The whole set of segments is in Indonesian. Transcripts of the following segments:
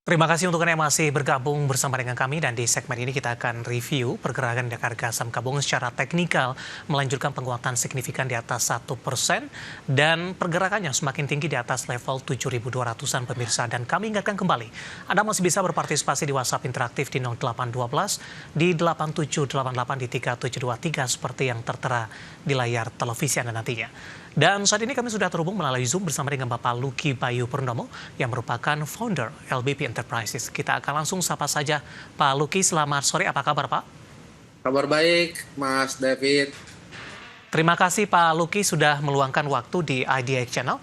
Terima kasih untuk Anda yang masih bergabung bersama dengan kami dan di segmen ini kita akan review pergerakan indeks harga saham gabungan secara teknikal melanjutkan penguatan signifikan di atas 1% dan pergerakannya semakin tinggi di atas level 7.200-an pemirsa. Dan kami ingatkan kembali, Anda masih bisa berpartisipasi di WhatsApp interaktif di 0812 di 8788 di 3723 seperti yang tertera di layar televisi Anda nantinya. Dan saat ini kami sudah terhubung melalui Zoom bersama dengan Bapak Lucky Bayu Purnomo yang merupakan founder LBP Enterprises. Kita akan langsung sapa saja Pak Lucky. Selamat sore, apa kabar Pak? Kabar baik, Mas David. Terima kasih Pak Lucky sudah meluangkan waktu di IDX Channel.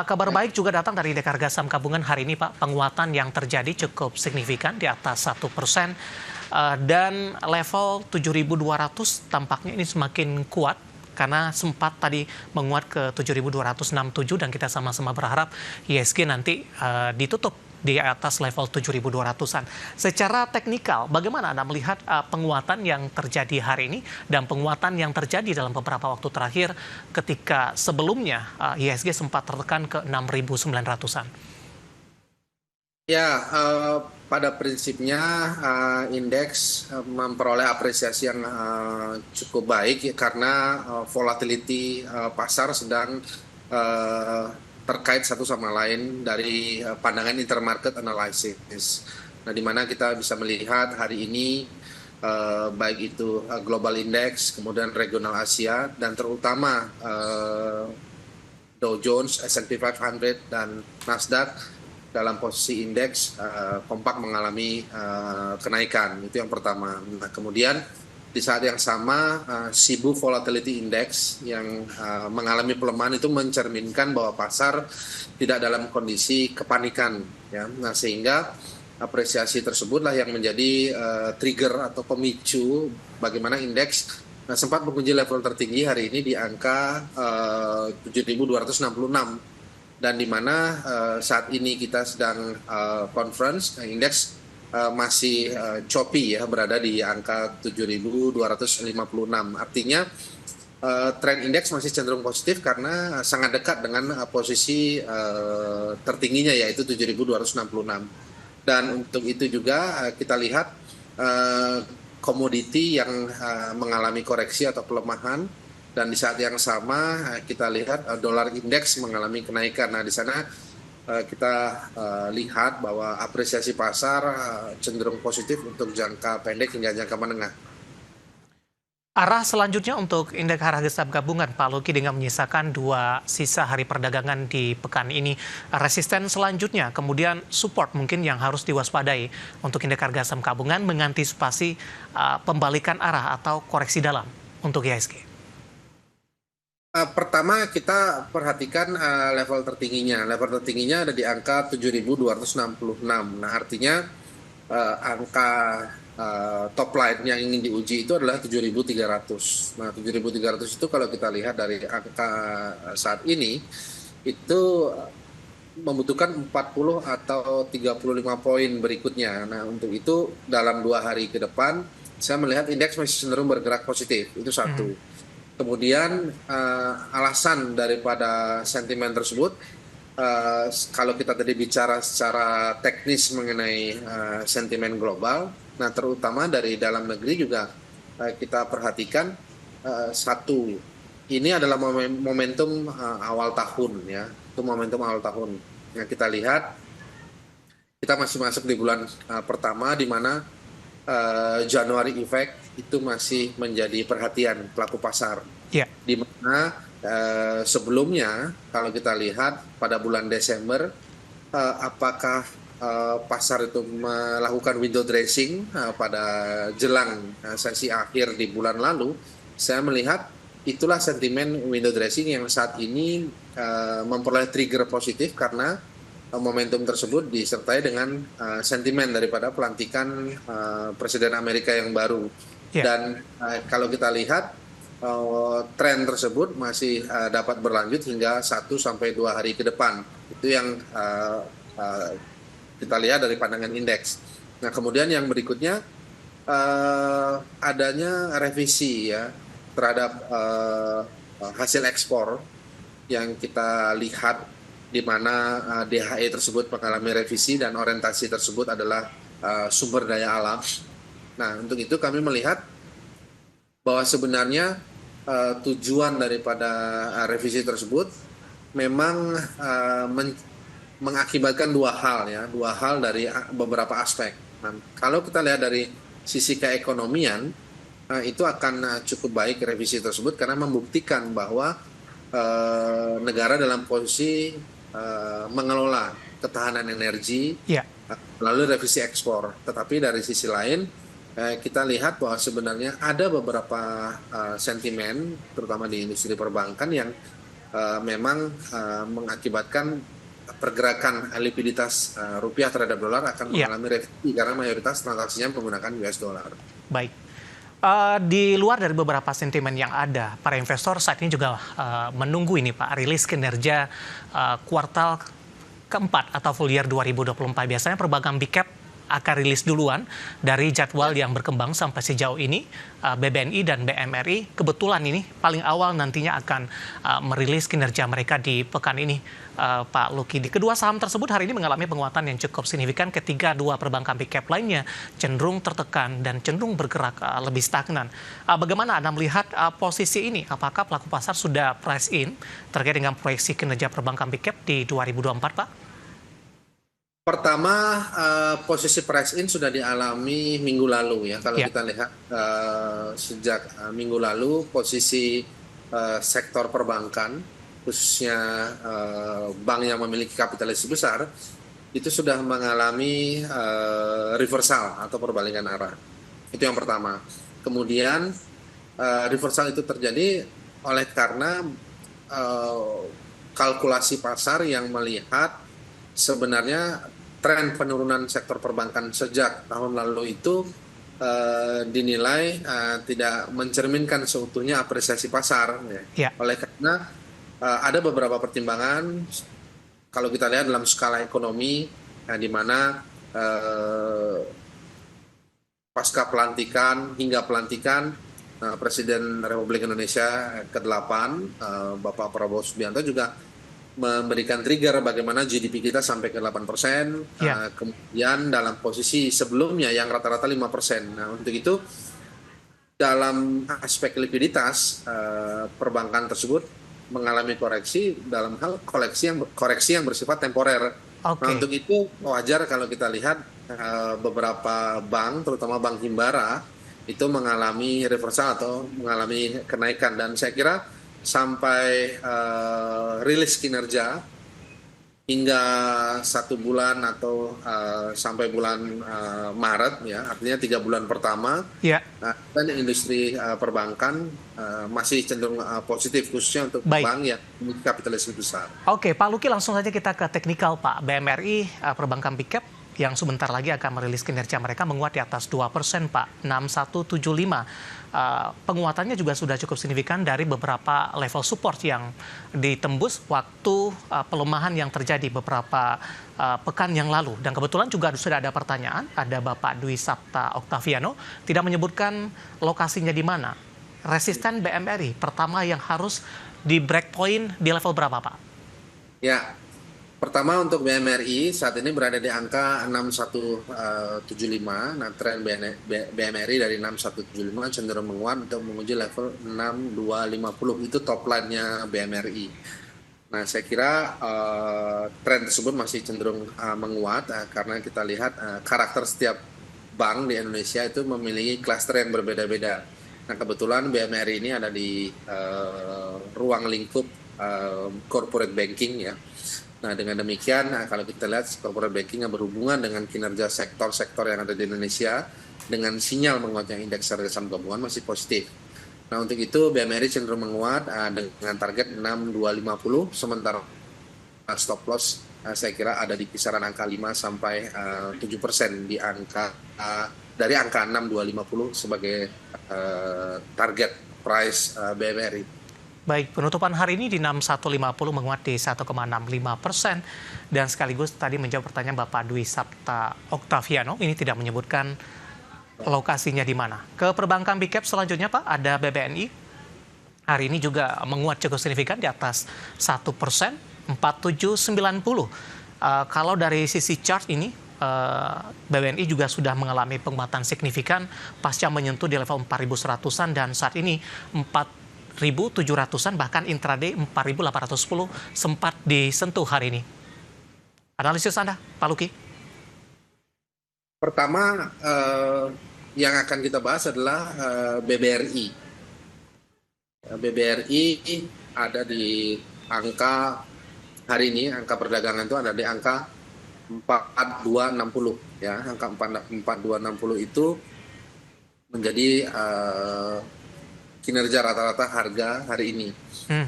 Kabar baik juga datang dari indeks harga saham gabungan hari ini Pak. Penguatan yang terjadi cukup signifikan di atas 1%. Dan level 7.200 tampaknya ini semakin kuat karena sempat tadi menguat ke 7.267 dan kita sama-sama berharap ISG nanti ditutup di atas level 7.200-an. Secara teknikal, bagaimana Anda melihat penguatan yang terjadi hari ini dan penguatan yang terjadi dalam beberapa waktu terakhir ketika sebelumnya ISG sempat tertekan ke 6.900-an? Ya, pada prinsipnya indeks memperoleh apresiasi yang cukup baik ya, karena volatility pasar sedang terkait satu sama lain dari pandangan intermarket analysis. Nah, di mana kita bisa melihat hari ini baik itu global index, kemudian regional Asia, dan terutama Dow Jones, S&P 500, dan Nasdaq dalam posisi indeks kompak mengalami kenaikan. Itu yang pertama. Nah, kemudian di saat yang sama SIBU Volatility Index yang mengalami pelemahan itu mencerminkan bahwa pasar tidak dalam kondisi kepanikan, ya. Nah, sehingga apresiasi tersebutlah yang menjadi trigger atau pemicu bagaimana indeks sempat menguji level tertinggi hari ini di angka 7.266. Dan di mana saat ini kita sedang conference, indeks masih choppy ya, berada di angka 7.256. Artinya tren indeks masih cenderung positif karena sangat dekat dengan posisi tertingginya yaitu 7.266. Dan untuk itu juga kita lihat komoditi yang mengalami koreksi atau pelemahan. Dan di saat yang sama kita lihat dolar indeks mengalami kenaikan. Nah, di sana kita lihat bahwa apresiasi pasar cenderung positif untuk jangka pendek hingga jangka menengah. Arah selanjutnya untuk indeks harga saham gabungan Pak Lucky dengan menyisakan dua sisa hari perdagangan di pekan ini. Resisten selanjutnya, kemudian support mungkin yang harus diwaspadai untuk indeks harga saham gabungan mengantisipasi pembalikan arah atau koreksi dalam untuk IHSG. Pertama kita perhatikan level tertingginya. Level tertingginya ada di angka 7.266. Nah, artinya angka top line yang ingin diuji itu adalah 7.300. Nah, 7.300 itu kalau kita lihat dari angka saat ini itu membutuhkan 40 atau 35 poin berikutnya. Nah, untuk itu dalam 2 hari ke depan saya melihat indeks masih cenderung bergerak positif. Itu satu. Kemudian alasan daripada sentimen tersebut, kalau kita tadi bicara secara teknis mengenai sentimen global, nah terutama dari dalam negeri juga kita perhatikan satu, ini adalah momentum awal tahun ya, itu momentum awal tahun. Yang kita lihat, kita masih masuk di bulan pertama di mana January effect itu masih menjadi perhatian pelaku pasar. Ya. Di mana sebelumnya kalau kita lihat pada bulan Desember apakah pasar itu melakukan window dressing pada jelang sesi akhir di bulan lalu, saya melihat itulah sentimen window dressing yang saat ini memperoleh trigger positif karena momentum tersebut disertai dengan sentimen daripada pelantikan Presiden Amerika yang baru. Ya. Dan kalau kita lihat tren tersebut masih dapat berlanjut hingga 1-2 hari ke depan. Itu yang kita lihat dari pandangan indeks. Nah, kemudian yang berikutnya adanya revisi ya terhadap hasil ekspor yang kita lihat di mana DHE tersebut mengalami revisi dan orientasi tersebut adalah sumber daya alam. Nah, untuk itu kami melihat bahwa sebenarnya tujuan daripada revisi tersebut memang mengakibatkan dua hal dari beberapa aspek. Nah, kalau kita lihat dari sisi keekonomian, itu akan cukup baik revisi tersebut karena membuktikan bahwa negara dalam posisi mengelola ketahanan energi melalui revisi ekspor. Tetapi dari sisi lain kita lihat bahwa sebenarnya ada beberapa sentimen terutama di industri perbankan yang memang mengakibatkan pergerakan likuiditas rupiah terhadap dolar akan mengalami revisi karena mayoritas transaksinya menggunakan US dollar. Baik. Di luar dari beberapa sentimen yang ada, para investor saat ini juga menunggu ini Pak, rilis kinerja kuartal keempat atau full year 2024. Biasanya perbankan big cap akan rilis duluan dari jadwal yang berkembang sampai sejauh ini. BBNI dan BMRI kebetulan ini paling awal nantinya akan merilis kinerja mereka di pekan ini, Pak Luki. Di kedua saham tersebut hari ini mengalami penguatan yang cukup signifikan ketika dua perbankan big cap lainnya cenderung tertekan dan cenderung bergerak lebih stagnan. Bagaimana Anda melihat posisi ini? Apakah pelaku pasar sudah price in terkait dengan proyeksi kinerja perbankan big cap di 2024, Pak? Pertama, posisi price in sudah dialami minggu lalu ya. Kalau kita lihat sejak minggu lalu, posisi sektor perbankan, khususnya bank yang memiliki kapitalisasi besar, itu sudah mengalami reversal atau perbalikan arah. Itu yang pertama. Kemudian reversal itu terjadi oleh karena kalkulasi pasar yang melihat sebenarnya tren penurunan sektor perbankan sejak tahun lalu itu dinilai tidak mencerminkan seutuhnya apresiasi pasar. Oleh karena ada beberapa pertimbangan kalau kita lihat dalam skala ekonomi di mana pasca pelantikan hingga pelantikan Presiden Republik Indonesia ke-8 Bapak Prabowo Subianto juga memberikan trigger bagaimana GDP kita sampai ke 8%, kemudian dalam posisi sebelumnya yang rata-rata 5%. Nah, untuk itu dalam aspek likuiditas perbankan tersebut mengalami koreksi dalam hal koreksi yang bersifat temporer. Nah, untuk itu wajar kalau kita lihat beberapa bank, terutama Bank Himbara, itu mengalami reversal atau mengalami kenaikan, dan saya kira sampai rilis kinerja hingga 1 bulan atau sampai bulan Maret ya, artinya 3 bulan pertama, dan industri perbankan masih cenderung positif khususnya untuk bank yang memiliki kapitalisasi besar. Oke, Pak Luki, langsung saja kita ke teknikal, Pak. BMRI perbankan big cap yang sebentar lagi akan merilis kinerja mereka menguat di atas 2%, Pak, 6175. Penguatannya juga sudah cukup signifikan dari beberapa level support yang ditembus waktu pelemahan yang terjadi beberapa pekan yang lalu. Dan kebetulan juga sudah ada pertanyaan, ada Bapak Dwi Sapta Oktaviano, tidak menyebutkan lokasinya di mana. Resisten BMRI pertama yang harus di breakpoint di level berapa, Pak? Ya, pertama untuk BMRI saat ini berada di angka 6175. Nah, tren BMRI dari 6175 cenderung menguat untuk menguji level 6250. Itu top line-nya BMRI. Nah, saya kira tren tersebut masih cenderung menguat karena kita lihat karakter setiap bank di Indonesia itu memiliki klaster yang berbeda-beda. Nah, kebetulan BMRI ini ada di ruang lingkup corporate banking ya. Nah, dengan demikian, kalau kita lihat corporate banking yang berhubungan dengan kinerja sektor-sektor yang ada di Indonesia, dengan sinyal menguatnya indeks harga saham gabungan masih positif. Nah, untuk itu BMRI cenderung menguat dengan target 6250, sementara stop loss saya kira ada di kisaran angka 5 sampai 7% di angka dari angka 6250 sebagai target price BMRI. Baik, penutupan hari ini di 6150 menguat di 1,65%. Dan sekaligus tadi menjawab pertanyaan Bapak Dwi Sapta Oktaviano, ini tidak menyebutkan lokasinya di mana. Ke perbankan big cap selanjutnya, Pak, ada BBNI. Hari ini juga menguat cukup signifikan di atas 1%, 4790. Kalau dari sisi chart ini, BBNI juga sudah mengalami penguatan signifikan pasca menyentuh di level 4.100-an dan saat ini 4.700-an, bahkan intraday 4.810 sempat disentuh hari ini. Analisis Anda, Pak Luki? Pertama, yang akan kita bahas adalah BBRI. BBRI ada di angka hari ini, angka perdagangan itu ada di angka 4260 ya. Angka 4260 itu menjadi kinerja rata-rata harga hari ini.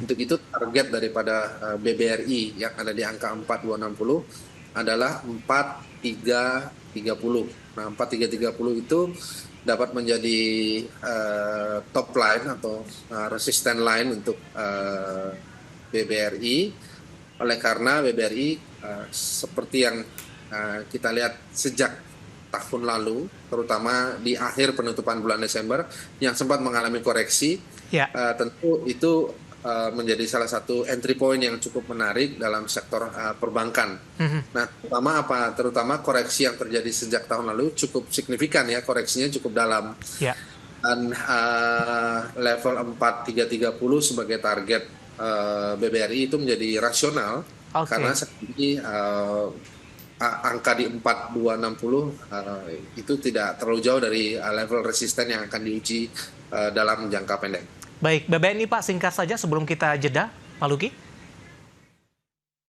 Untuk itu target daripada BBRI yang ada di angka 4260 adalah 4330. Nah, 4330 itu dapat menjadi top line atau resisten line untuk BBRI. Oleh karena BBRI seperti yang kita lihat sejak tahun lalu, terutama di akhir penutupan bulan Desember yang sempat mengalami koreksi, tentu itu menjadi salah satu entry point yang cukup menarik dalam sektor perbankan. Nah, terutama koreksi yang terjadi sejak tahun lalu cukup signifikan ya, koreksinya cukup dalam. Dan level 4330 sebagai target BBRI itu menjadi rasional karena ini angka di 4260 itu tidak terlalu jauh dari level resisten yang akan diuji dalam jangka pendek. Baik, BBNI Pak, singkat saja sebelum kita jeda, Pak Luki.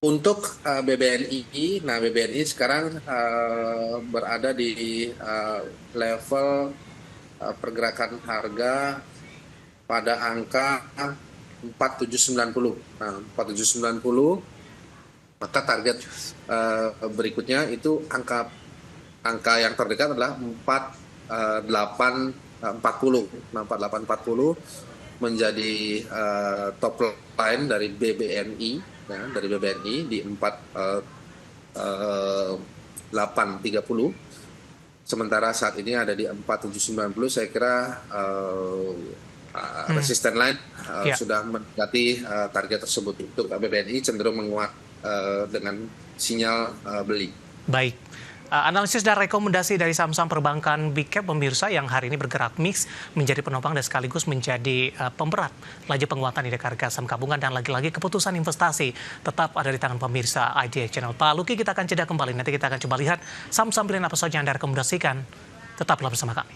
Untuk BBNI, nah BBNI sekarang berada di level pergerakan harga pada angka 4790. Nah, 4790, maka target berikutnya itu angka yang terdekat adalah 4840. Nah, 4840 menjadi top line dari BBNI ya, dari BBNI di 4830. Sementara saat ini ada di 4790. Saya kira resisten line sudah mendekati target tersebut. Untuk BBNI cenderung menguat dengan sinyal beli. Baik. Analisis dan rekomendasi dari saham-saham perbankan big cap pemirsa yang hari ini bergerak mix menjadi penopang dan sekaligus menjadi pemberat laju penguatan indeks harga saham gabungan, dan lagi-lagi keputusan investasi tetap ada di tangan pemirsa IDX Channel. Pak Luki, kita akan jeda kembali. Nanti kita akan coba lihat saham-saham pilihan apa saja yang Anda rekomendasikan. Tetaplah bersama kami.